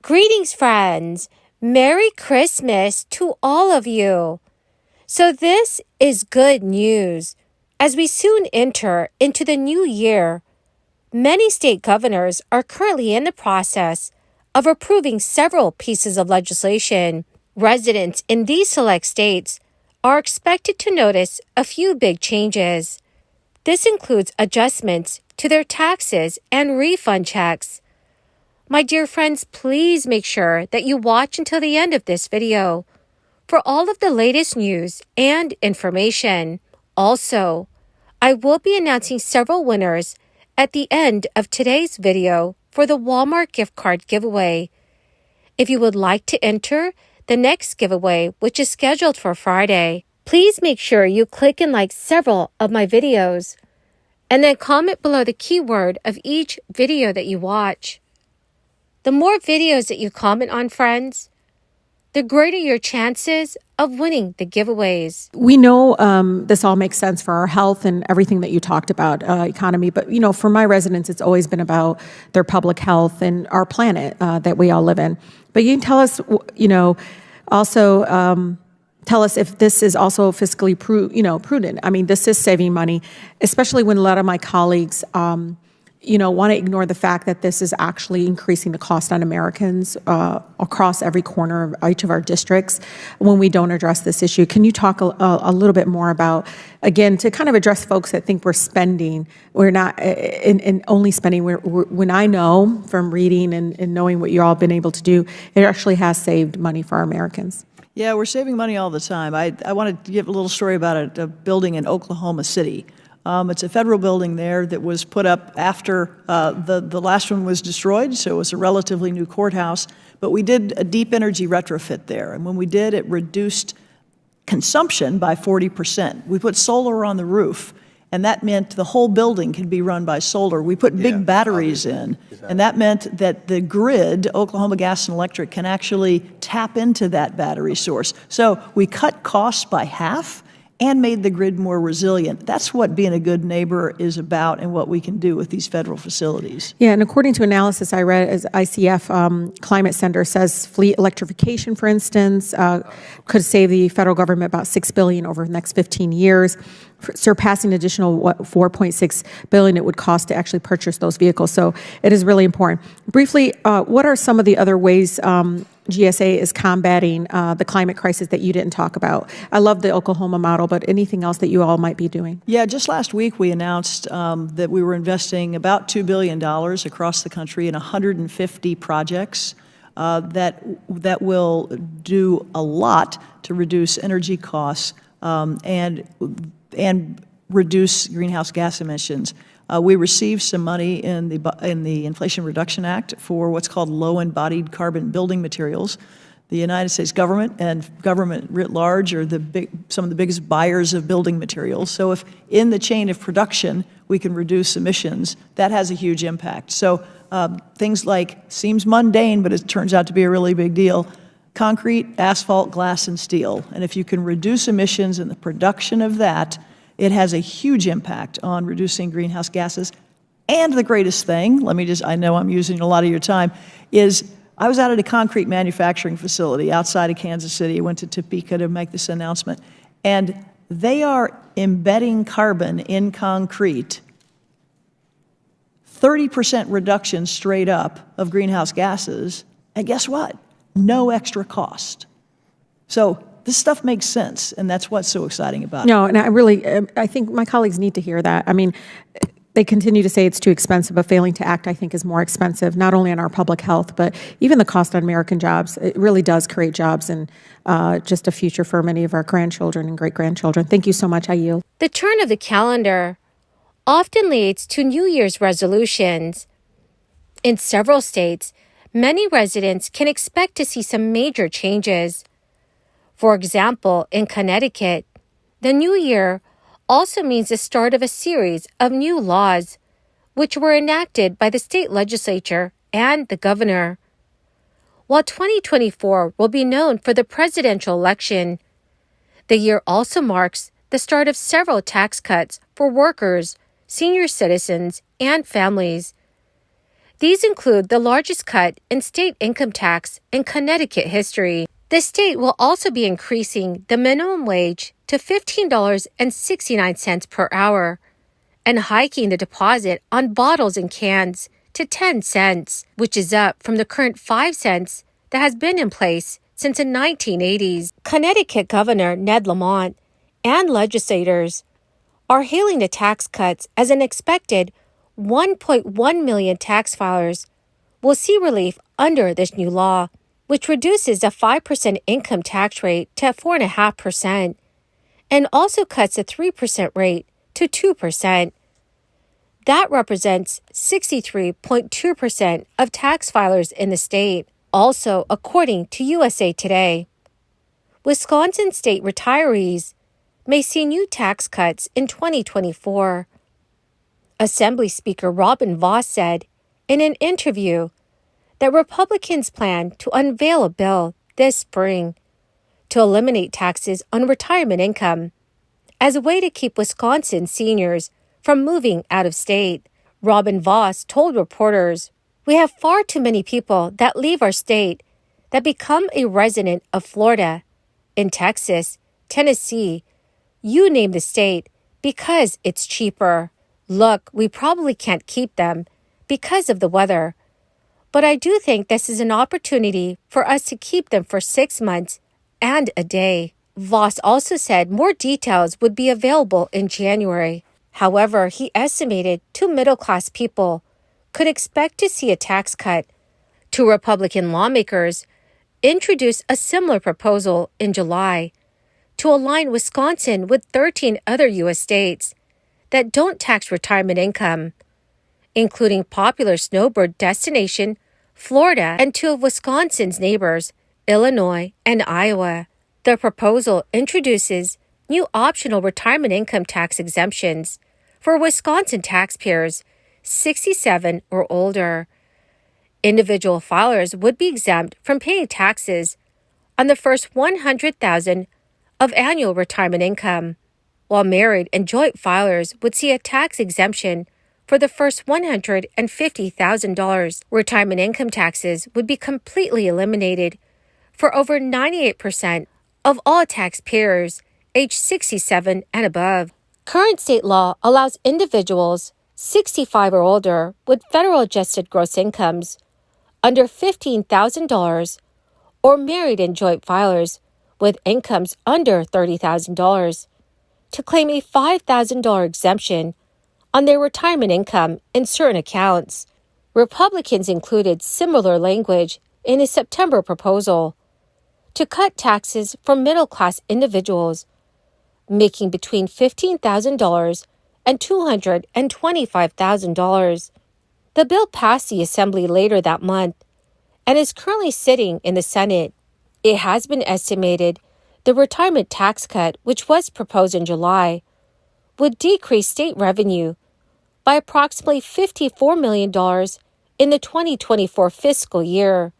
Greetings, friends. Merry Christmas to all of you. So this is good news. As we soon enter into the new year, many state governors are currently in the process of approving several pieces of legislation. Residents in these select states are expected to notice a few big changes. This includes adjustments to their taxes and refund checks. My dear friends, please make sure that you watch until the end of this video for all of the latest news and information. Also, I will be announcing several winners at the end of today's video for the Walmart gift card giveaway. If you would like to enter the next giveaway, which is scheduled for Friday, please make sure you click and like several of my videos, and then comment below the keyword of each video that you watch. The more videos that you comment on, friends, the greater your chances of winning the giveaways. We know this all makes sense for our health and everything that you talked about, economy. But, for my residents, it's always been about their public health and our planet that we all live in. But you can tell us, also tell us if this is also fiscally prudent. I mean, this is saving money, especially when a lot of my colleagues want to ignore the fact that this is actually increasing the cost on Americans across every corner of each of our districts when we don't address this issue. Can you talk a little bit more about, again, to kind of address folks that think we're spending, we're not, and only spending, when I know from reading and knowing what you all have been able to do, it actually has saved money for our Americans. Yeah, we're saving money all the time. I want to give a little story about a building in Oklahoma City. It's a federal building there that was put up after the last one was destroyed, so it was a relatively new courthouse. But we did a deep energy retrofit there, and when we did, it reduced consumption by 40%. We put solar on the roof, and that meant the whole building could be run by solar. We put big batteries in, and that meant that the grid, Oklahoma Gas and Electric, can actually tap into that battery source. So we cut costs by half and made the grid more resilient. That's what being a good neighbor is about and what we can do with these federal facilities. Yeah, and according to analysis I read, as ICF Climate Center says, fleet electrification, for instance, could save the federal government about $6 billion over the next 15 years, surpassing additional $4.6 billion it would cost to actually purchase those vehicles. So it is really important. Briefly, what are some of the other ways GSA is combating the climate crisis that you didn't talk about? I love the Oklahoma model, but anything else that you all might be doing? Yeah, just last week we announced that we were investing about $2 billion across the country in 150 projects that will do a lot to reduce energy costs and reduce greenhouse gas emissions. We received some money in the Inflation Reduction Act for what's called low-embodied carbon building materials. The United States government and government writ large are some of the biggest buyers of building materials. So if in the chain of production we can reduce emissions, that has a huge impact. So things like, seems mundane, but it turns out to be a really big deal, concrete, asphalt, glass, and steel. And if you can reduce emissions in the production of that, it has a huge impact on reducing greenhouse gases. And the greatest thing, I know I'm using a lot of your time, is I was out at a concrete manufacturing facility outside of Kansas City. I went to Topeka to make this announcement. And they are embedding carbon in concrete, 30% reduction straight up of greenhouse gases. And guess what? No extra cost. So this stuff makes sense, and that's what's so exciting about it. No, and I think my colleagues need to hear that. I mean, they continue to say it's too expensive, but failing to act, I think, is more expensive, not only on our public health, but even the cost on American jobs. It really does create jobs and just a future for many of our grandchildren and great-grandchildren. Thank you so much. I yield. The turn of the calendar often leads to New Year's resolutions. In several states, many residents can expect to see some major changes. For example, in Connecticut, the new year also means the start of a series of new laws, which were enacted by the state legislature and the governor. While 2024 will be known for the presidential election, the year also marks the start of several tax cuts for workers, senior citizens, and families. These include the largest cut in state income tax in Connecticut history. The state will also be increasing the minimum wage to $15.69 per hour and hiking the deposit on bottles and cans to 10 cents, which is up from the current 5 cents that has been in place since the 1980s. Connecticut Governor Ned Lamont and legislators are hailing the tax cuts as an expected 1.1 million tax filers will see relief under this new law, which reduces the 5% income tax rate to 4.5% and also cuts the 3% rate to 2%. That represents 63.2% of tax filers in the state, also according to USA Today. Wisconsin state retirees may see new tax cuts in 2024. Assembly Speaker Robin Vos said in an interview that Republicans plan to unveil a bill this spring to eliminate taxes on retirement income as a way to keep Wisconsin seniors from moving out of state. Robin Vos told reporters, "We have far too many people that leave our state that become a resident of Florida, in Texas, Tennessee, you name the state, because it's cheaper. Look, we probably can't keep them because of the weather. But I do think this is an opportunity for us to keep them for 6 months and a day." Vos also said more details would be available in January. However, he estimated 2 middle-class people could expect to see a tax cut. 2 Republican lawmakers introduced a similar proposal in July to align Wisconsin with 13 other U.S. states that don't tax retirement income, including popular snowbird destination Florida and 2 of Wisconsin's neighbors, Illinois and Iowa. The proposal introduces new optional retirement income tax exemptions for Wisconsin taxpayers 67 or older. Individual filers would be exempt from paying taxes on the first $100,000 of annual retirement income, while married and joint filers would see a tax exemption for the first $150,000. Retirement income taxes would be completely eliminated for over 98% of all taxpayers age 67 and above. Current state law allows individuals 65 or older with federal adjusted gross incomes under $15,000 or married and joint filers with incomes under $30,000 to claim a $5,000 exemption on their retirement income in certain accounts. Republicans included similar language in a September proposal to cut taxes for middle-class individuals making between $15,000 and $225,000. The bill passed the Assembly later that month and is currently sitting in the Senate. It has been estimated the retirement tax cut, which was proposed in July, would decrease state revenue by approximately $54 million in the 2024 fiscal year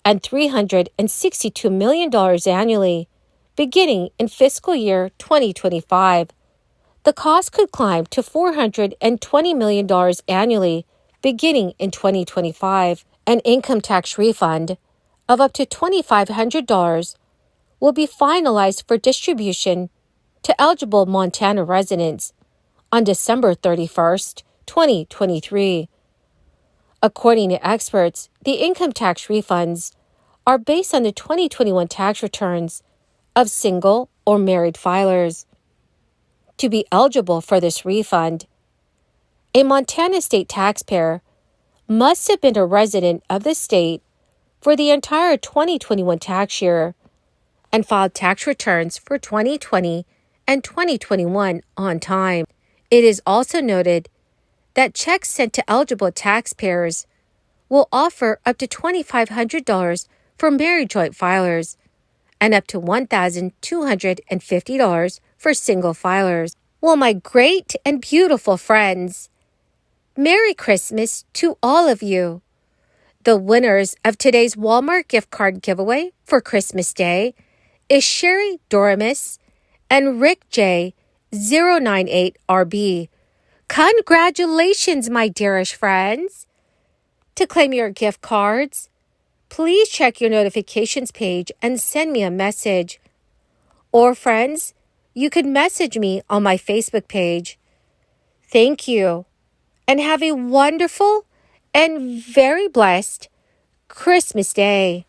and $362 million annually beginning in fiscal year 2025. The cost could climb to $420 million annually beginning in 2025. An income tax refund of up to $2,500 will be finalized for distribution to eligible Montana residents on December 31st, 2023. According to experts, the income tax refunds are based on the 2021 tax returns of single or married filers. To be eligible for this refund, a Montana state taxpayer must have been a resident of the state for the entire 2021 tax year and filed tax returns for 2020 and 2021 on time. It is also noted that checks sent to eligible taxpayers will offer up to $2,500 for married joint filers and up to $1,250 for single filers. Well, my great and beautiful friends, Merry Christmas to all of you. The winners of today's Walmart gift card giveaway for Christmas Day is Sherry Doremus and Rick J. 098RB. Congratulations, my dearest friends. to claim your gift cards. Please check your notifications page and send me a message. Or friends, you could message me on my Facebook page. Thank you, and have a wonderful and very blessed Christmas Day.